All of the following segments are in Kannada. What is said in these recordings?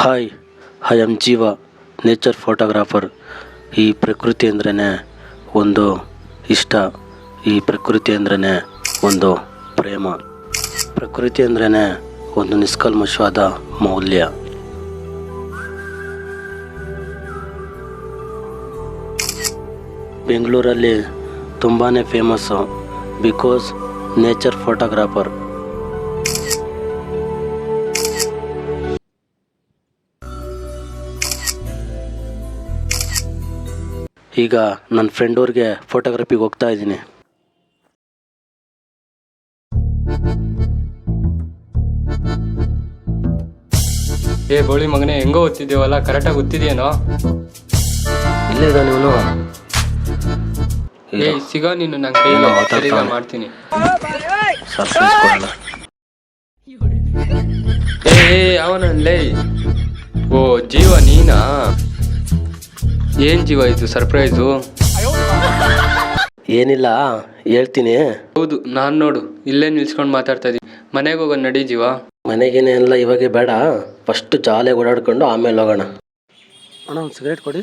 ಹಾಯ್, ಐ ಆಮ್ ಜೀವ, ನೇಚರ್ ಫೋಟೋಗ್ರಾಫರ್. ಈ ಪ್ರಕೃತಿ ಅಂದ್ರೇ ಒಂದು ಇಷ್ಟ, ಈ ಪ್ರಕೃತಿ ಅಂದ್ರೇ ಒಂದು ಪ್ರೇಮ, ಪ್ರಕೃತಿ ಅಂದ್ರೇ ಒಂದು ನಿಷ್ಕಲ್ಮಶವಾದ ಮೌಲ್ಯ. ಬೆಂಗಳೂರಲ್ಲಿ ತುಂಬಾ ಫೇಮಸ್ಸು ಬಿಕಾಸ್ ನೇಚರ್ ಫೋಟೋಗ್ರಾಫರ್. ಈಗ ನನ್ನ ಫ್ರೆಂಡ್ ಊರಿಗೆ ಫೋಟೋಗ್ರಫಿಗೆ ಹೋಗ್ತಾ ಇದ್ದೀನಿ. ಬೋಳಿ ಮಗನೇ, ಹೆಂಗೋ ಓದ್ತಿದ್ದೀವಲ್ಲ, ಕರೆಕ್ಟಾಗಿ ಓದ್ತಿದ್ಯೇನೋ? ಇಲ್ಲೇ ಇದ್ದಾನೆ ಇವನು. ಸಿಗೋ ನೀನು, ನನ್ನ ಕೈಯಲ್ಲಿ ಮಾಡ್ತೀನಿ. ಅವನಲ್ಲೇ. ಓ ಜೀವ, ನೀನಾ? ಏನ್ ಜೀವ ಇದು ಸರ್ಪ್ರೈಸು? ಏನಿಲ್ಲ, ಹೇಳ್ತೀನಿ. ಹೌದು, ನಾನು ನೋಡು ಇಲ್ಲೇ ನಿಲ್ಸ್ಕೊಂಡು ಮಾತಾಡ್ತಾ ಇದ್ದೀನಿ. ಮನೆಗೆ ಹೋಗೋಣ ನಡಿ ಜೀವ. ಮನೆಗೇನೆಲ್ಲ ಇವಾಗೆ ಬೇಡ, ಫಸ್ಟ್ ಜಾಲಿಯಾಗಿ ಓಡಾಡ್ಕೊಂಡು ಆಮೇಲೆ ಹೋಗೋಣ. ಅಣ್ಣ ಒಂದು ಸಿಗರೇಟ್ ಕೊಡಿ.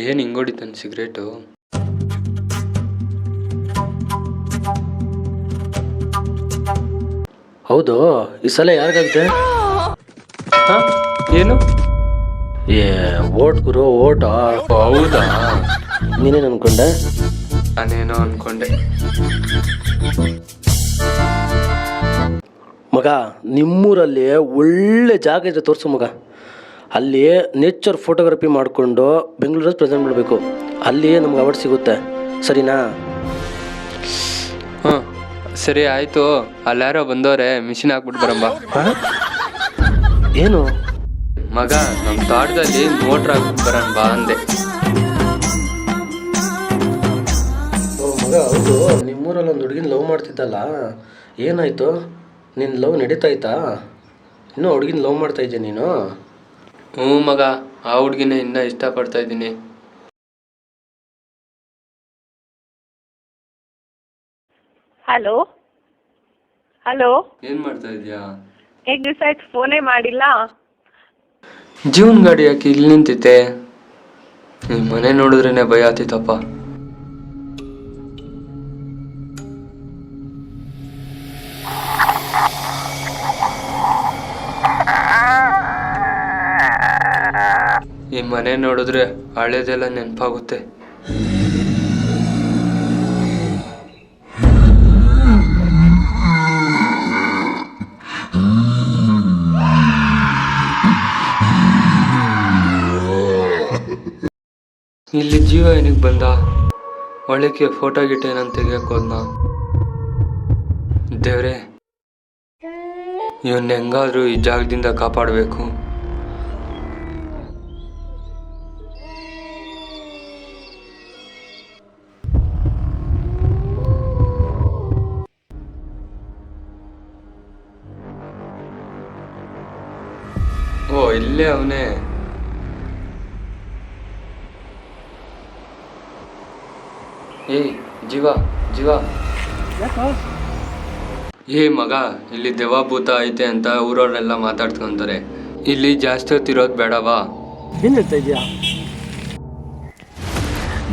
ಏನು ಹಿಂಗೊಡಿತಾನೆ ಸಿಗರೇಟು? ಹೌದು, ಈ ಸಲ ಯಾರಿಗಾಗುತ್ತೆ? ಏನು? ಓಟ್ ಗುರು, ಓಟ. ಹೌದಾ? ನೀನೇನು ಅನ್ಕೊಂಡೆ? ನಾನೇನೋ ಅನ್ಕೊಂಡೆ. ಮಗ, ನಿಮ್ಮೂರಲ್ಲಿ ಒಳ್ಳೆ ಜಾಗ ಇದೆ, ತೋರಿಸು ಮಗ. ಅಲ್ಲಿ ನೇಚರ್ ಫೋಟೋಗ್ರಫಿ ಮಾಡಿಕೊಂಡು ಬೆಂಗಳೂರಲ್ಲಿ ಪ್ರೆಸೆಂಟ್ ಮಾಡಬೇಕು. ಅಲ್ಲಿ ನಮ್ಗೆ ಅವಾರ್ಡ್ ಸಿಗುತ್ತೆ, ಸರಿನಾ? ಹಾಂ ಸರಿ ಆಯಿತು. ಅಲ್ಲಾರೋ ಬಂದವ್ರೆ, ಮಿಷಿನ್ ಹಾಕ್ಬಿಟ್ಟು ಬರಂಬ. ಏನು ಮಗ, ನಮ್ಮ ತೋಟದಲ್ಲಿ ಮೋಟ್ರ್ ಹಾಕ್ಬಿಟ್ಟು ಬರೋಣ ಬಾ ಅಂದೆ. ಮಗ, ಹೌದು, ನಿಮ್ಮೂರಲ್ಲಿ ಒಂದು ಹುಡುಗಿನ ಲವ್ ಮಾಡ್ತಿದ್ದಲ್ಲ, ಏನಾಯಿತು? ನಿನ್ನ ಲವ್ ನಡೀತಾಯ್ತಾ? ಇನ್ನೂ ಹುಡುಗಿನ ಲವ್ ಮಾಡ್ತಾ ಇದ್ದೆ ನೀನು? ಹ್ಞೂ ಮಗ, ಆ ಹುಡುಗಿನ ಇನ್ನೂ ಇಷ್ಟಪಡ್ತಾ ಇದ್ದೀನಿ. ಹಲೋ ಹಲೋ, ಏನು ಮಾಡ್ತಾ ಇದೀಯಾ? ಹೇಗೆ ದಿವಸ ಆಯ್ತು, ಫೋನೇ ಮಾಡಿಲ್ಲ. ಜೀವನ್ ಗಾಡಿ ಯಾಕೆ ಇಲ್ಲಿ ನಿಂತಿತ್ತೆ? ನಿಮ್ಮ ಮನೆ ನೋಡಿದ್ರೇನೆ ಭಯ ಆತಿತ್ತಪ್ಪ. ಈ ಮನೆ ನೋಡಿದ್ರೆ ಹಳೇದೆಲ್ಲ ನೆನಪಾಗುತ್ತೆ. ಇಲ್ಲಿ ಜೀವ ಏನಿಗೆ ಬಂದ? ಒಳಕ್ಕೆ ಫೋಟೋ ಗಿಟ ಏನಂತ ತೆಗಿಯೋಕೋದ್ನ? ದೇವ್ರೆ, ಇವನ್ನ ಹೆಂಗಾದ್ರೂ ಈ ಜಾಗದಿಂದ ಕಾಪಾಡಬೇಕು. ಓ, ಇಲ್ಲೇ ಅವನೇ. ಜೀವ ಜೀವ, ಮಗ, ಇಲ್ಲಿ ದೆವ್ವಭೂತ ಐತೆ ಅಂತ ಊರವರೆಲ್ಲ ಮಾತಾಡ್ಕೊಂತಾರೆ. ಇಲ್ಲಿ ಜಾಸ್ತಿ ಹೊತ್ತಿರೋದು ಬೇಡವಾ? ಏನು ಹೇಳ್ತಾ ಇದೆಯಾ?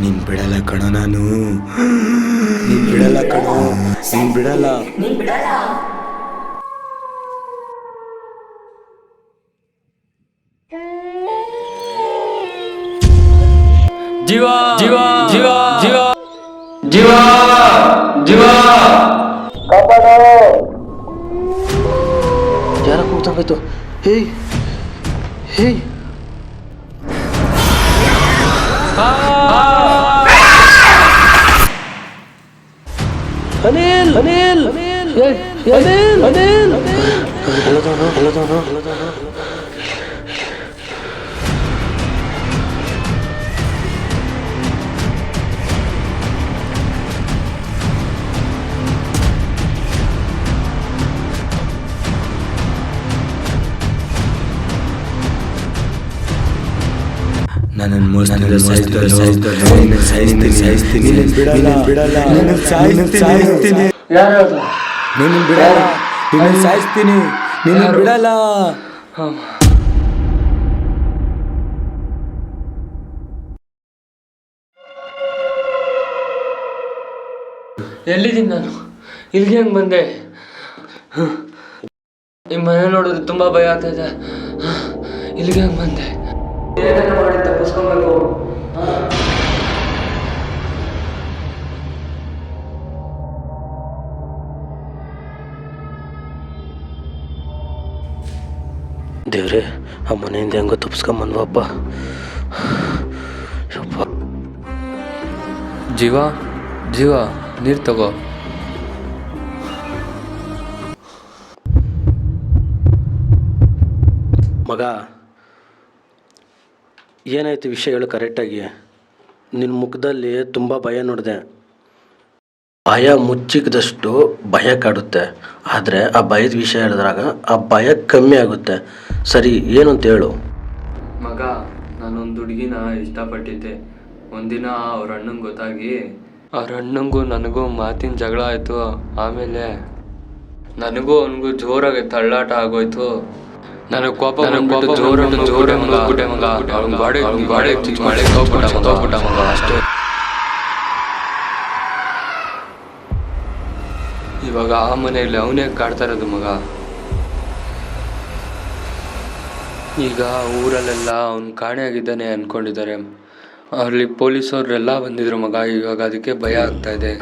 ನೀನ್ ಬಿಡಲ್ಲ ಕಣೋ, ನಾನು ನೀನ್ ಬಿಡಲ್ಲ ಕಣೋ, ನೀನ್ ಬಿಡಲ್ಲ. ಜೀವ ಜೀವ ಜೀವ ಜೀವ ಜೀವ ಜೀವ, ಯಾರ ಕೂಗ್ತಾಗೋಯ್ತು? ಹೇಯ್ ಹೇಯ್, ಅನಿಲ್ ಅನಿಲ್ ಅನಿಲ್ ಅನಿಲ್, ನನ್ನನ್ನು ಮೋಸದಿಂದ ಸಾಯಿಸ್ತೀನಿ ನಿನ್ನನ್ನು ಬಿಡಲ್ಲ ನಿನ್ನನ್ನು ಸಾಯಿಸ್ತೀನಿ ಯಾರು ನಿನ್ನನ್ನು ಬಿಡಲ್ಲ ನಿನ್ನನ್ನು ಸಾಯಿಸ್ತೀನಿ ನಿನ್ನನ್ನು ಬಿಡಲ್ಲ. ಎಲ್ಲಿದ್ದೀನಿ ನಾನು? ಇಲ್ಲಿಗೆ ಹೆಂಗೆ ಬಂದೆ? ಈ ಮನೆ ನೋಡಿದ್ರೆ ತುಂಬ ಭಯ ಆಗ್ತಾಯಿದೆ. ಇಲ್ಲಿಗೆ ಹೆಂಗೆ ಬಂದೆ? ಏನಾದ್ರು ಮಾಡಿ ತಪ್ಪಿಸ್ಕೊಬೇಕು. ದೇವ್ರೆ, ಆ ಮನೆಯಿಂದ ಹೆಂಗೋ ತಪ್ಪಿಸ್ಕೊಂಬಂದ್ವಪ್ಪ. ಜೀವ ಜೀವ ನೀರು ತಗೋ. ಮಗ, ಏನಾಯ್ತು ವಿಷಯ ಹೇಳು ಕರೆಕ್ಟಾಗಿ. ನಿನ್ನ ಮುಖದಲ್ಲಿ ತುಂಬ ಭಯ ನೋಡಿದೆ. ಭಯ ಮುಚ್ಚಿಕ್ಕದಷ್ಟು ಭಯ ಕಾಡುತ್ತೆ, ಆದರೆ ಆ ಭಯದ ವಿಷಯ ಹೇಳಿದ್ರಾಗ ಆ ಭಯ ಕಮ್ಮಿ ಆಗುತ್ತೆ. ಸರಿ, ಏನು ಅಂತ ಹೇಳು. ಮಗ, ನಾನೊಂದು ಹುಡುಗಿನ ಇಷ್ಟಪಟ್ಟಿದ್ದೆ. ಒಂದಿನ ಅವ್ರ ಅಣ್ಣಂಗೆ ಗೊತ್ತಾಗಿ ಅವ್ರ ಅಣ್ಣಂಗೂ ನನಗೂ ಮಾತಿನ ಜಗಳ ಆಯಿತು. ಆಮೇಲೆ ನನಗೂ ಅವನಿಗೂ ಜೋರಾಗಿ ತಳ್ಳಾಟ ಆಗೋಯ್ತು. ನನಗೆ ಕೋಪ ಜೋರಾಗಿ ಮುಗಿಸ್ಬಿಟ್ಟೆ ಮಗ. ಅವ್ನ ಗಾಡಿ ಹೋಗ್ಬಿಟ್ಟ ಮಗ ಅಷ್ಟೇ. ಇವಾಗ ಆ ಮನೆಯಲ್ಲಿ ಅವನೇ ಕಾಡ್ತಾ ಇರೋದು ಮಗ. ಈಗ ಊರಲ್ಲೆಲ್ಲ ಅವ್ನು ಕಾಣೆಯಾಗಿದ್ದಾನೆ ಅಂದ್ಕೊಂಡಿದ್ದಾರೆ. ಅಲ್ಲಿ ಪೊಲೀಸವ್ರೆಲ್ಲ ಬಂದಿದ್ರು ಮಗ. ಇವಾಗ ಅದಕ್ಕೆ ಭಯ ಆಗ್ತಾ ಇದೆ.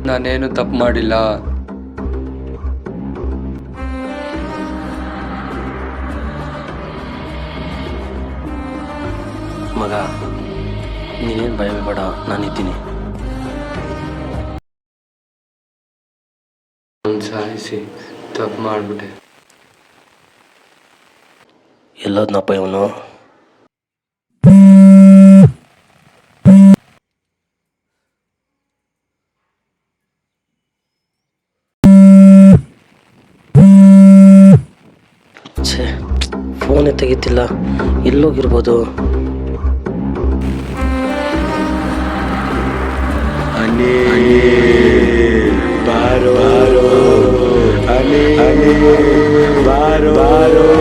ನಾನೇನು ತಪ್ಪು ಮಾಡಿಲ್ಲ. ಮಗ, ನೀನೇನು ಭಯ ಬೇಡ, ನಾನಿದ್ದೀನಿ. ಸಾಯಿಸಿ ತಪ್ಪು ಮಾಡಿಬಿಟ್ಟೆ. ಎಲ್ಲೋದ್ನಪ್ಪ ಇವನು? ಛೇ, ಫೋನೇ ತೆಗಿತಿಲ್ಲ. ಎಲ್ಲೋಗಿರ್ಬೋದು? ಬಾರೋ ಬಾರೋ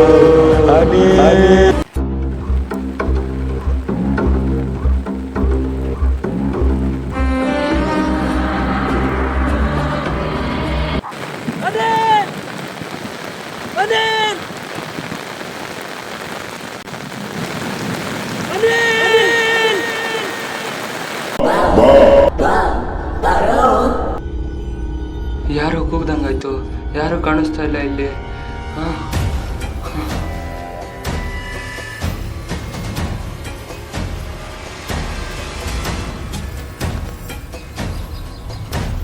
ಯಾರೋ ಕೂಗ್ದಂಗಾಯ್ತು. ಯಾರು ಕಾಣಿಸ್ತಾ ಇಲ್ಲ ಇಲ್ಲಿ.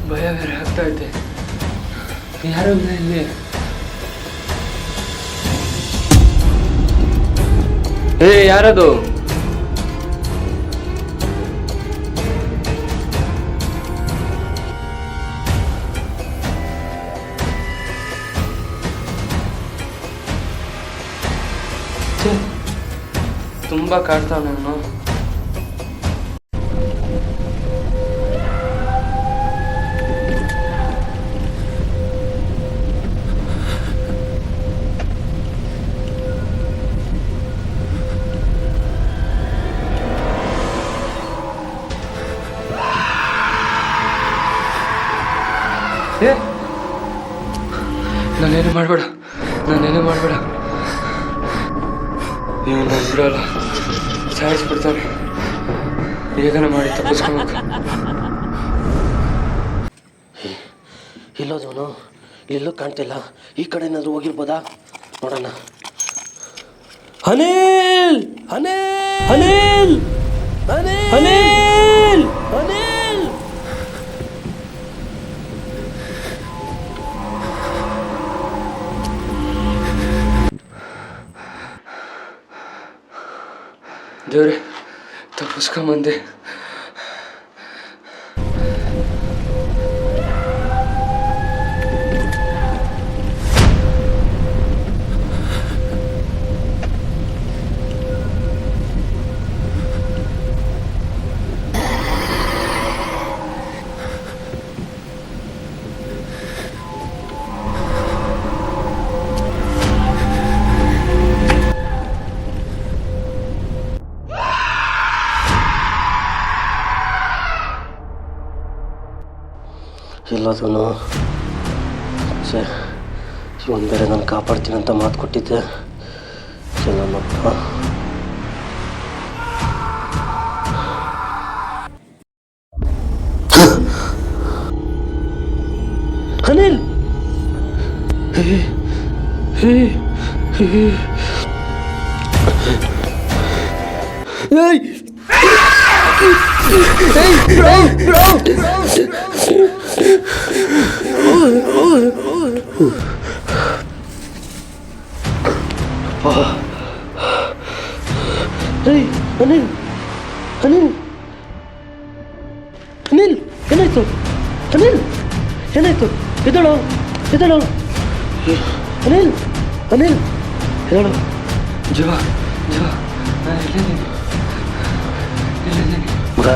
ಭಯ ಬೇರೆ ಆಗ್ತಾ ಇದೆ. ಯಾರು ಇಲ್ಲ ಇಲ್ಲಿ. ಯಾರದು? ತುಂಬ ಕಾಡ್ತಾವ ನಾನು. ನಾನೇನು ಮಾಡಬೇಡ. ನೀವು ನಾನು ಬಿಡಲ್ಲ, ಸಾಯಿಸ್ಬಿಡ್ತಾನೆ. ಹೇಗನ ಮಾಡಿ ತಪ್ಪಿಸ್ಕೊಬೇಕು. ಇಲ್ಲೋದವನು ಇಲ್ಲೂ ಕಾಣ್ತಿಲ್ಲ. ಈ ಕಡೆ ಏನಾದರೂ ಹೋಗಿರ್ಬೋದಾ? ನೋಡೋಣ. ಅನಿಲ್ ಅನಿಲ್ ಅನಿಲ್ ಅನಿಲ್ ಅನಿಲ್ ದೇವ್ರೆ, ತಪ್ಪಿಸ್ಕೊಂಬಂದೆ. ಮಾಡೋದನು ಛೇ ಇವನು ಬೇರೆ ನಾನು ಕಾಪಾಡ್ತೀನಿ ಅಂತ ಮಾತು ಕೊಟ್ಟಿದ್ದೆ ಚೆನ್ನಪ್ಪ. ಅನಿಲ್ ಅನಿಲ್ ಅನಿಲ್ ಅನಿಲ್ ಏನಾಯ್ತು ಅನಿಲ್ ಏನಾಯ್ತು ಎದಳು ಎದಳು ಅನಿಲ್ ಅನಿಲ್ ಎದಳು ಜೀವ ಜೀವ ನಾನು ಎಲ್ಲಿದ್ದೀನಿ ಮಗ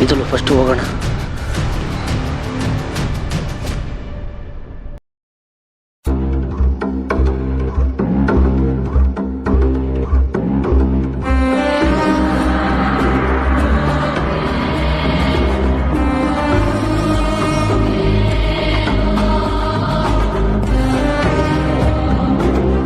ಇದಳು ಫಸ್ಟ್ ಹೋಗೋಣ.